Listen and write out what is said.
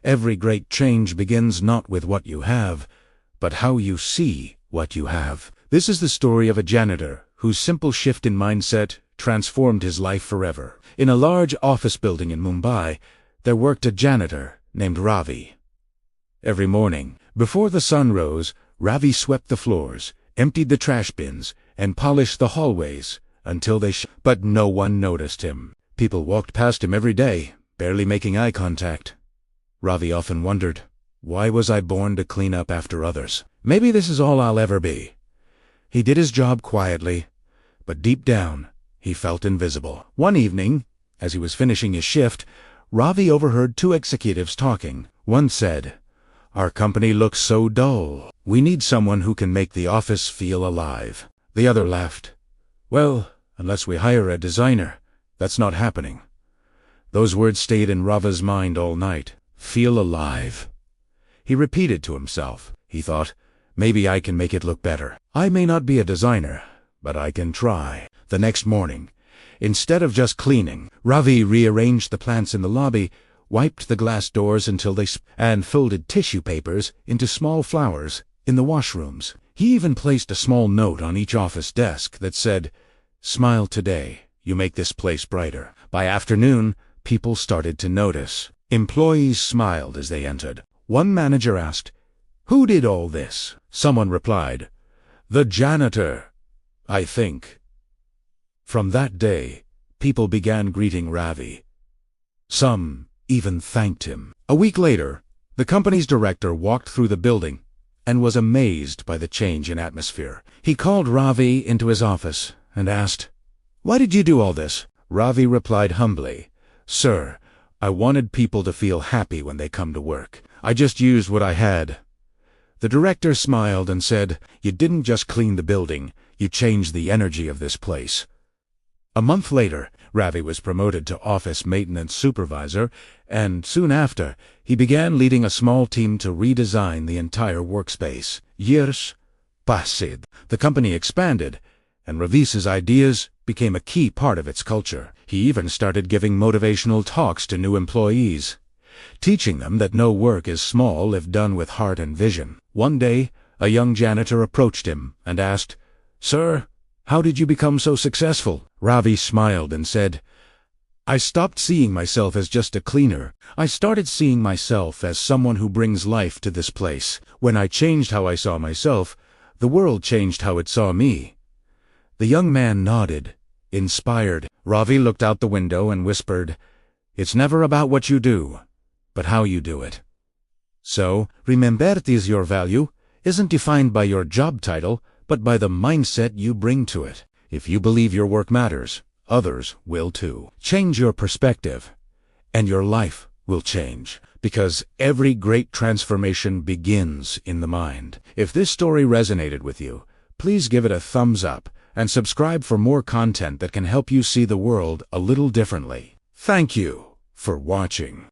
Every great change begins not with what you have, but how you see what you have. This is the story of a janitor whose simple shift in mindset transformed his life forever. In a large office building in Mumbai, there worked a janitor named Ravi. Every morning, before the sun rose, Ravi swept the floors, emptied the trash bins, and polished the hallways until but no one noticed him. People walked past him every day, barely making eye contact. Ravi often wondered, why was I born to clean up after others? Maybe this is all I'll ever be. He did his job quietly, but deep down, he felt invisible. One evening, as he was finishing his shift, Ravi overheard two executives talking. One said, "Our company looks so dull. We need someone who can make the office feel alive." The other laughed. "Well, unless we hire a designer, that's not happening." Those words stayed in Ravi's mind all night. Feel alive. He repeated to himself. He thought, maybe I can make it look better. I may not be a designer, but I can try. The next morning, instead of just cleaning, Ravi rearranged the plants in the lobby, wiped the glass doors until and folded tissue papers into small flowers in the washrooms. He even placed a small note on each office desk that said, "Smile today, you make this place brighter." By afternoon, people started to notice. Employees smiled as they entered. One manager asked, "Who did all this?" Someone replied, "The janitor, I think." From that day, people began greeting Ravi. Some even thanked him. A week later, the company's director walked through the building and was amazed by the change in atmosphere. He called Ravi into his office and asked, "Why did you do all this?" Ravi replied humbly, "Sir, I wanted people to feel happy when they come to work. I just used what I had." The director smiled and said, "You didn't just clean the building, you changed the energy of this place." A month later, Ravi was promoted to office maintenance supervisor, and soon after, he began leading a small team to redesign the entire workspace. Years passed. The company expanded, and Ravi's ideas became a key part of its culture. He even started giving motivational talks to new employees, teaching them that no work is small if done with heart and vision. One day, a young janitor approached him and asked, "Sir, how did you become so successful?" Ravi smiled and said, "I stopped seeing myself as just a cleaner. I started seeing myself as someone who brings life to this place. When I changed how I saw myself, the world changed how it saw me." The young man nodded, inspired. Ravi looked out the window and whispered, "It's never about what you do, but how you do it." So, remember that your value isn't defined by your job title, but by the mindset you bring to it. If you believe your work matters, others will too. Change your perspective, and your life will change. Because every great transformation begins in the mind. If this story resonated with you, please give it a thumbs up and subscribe for more content that can help you see the world a little differently. Thank you for watching.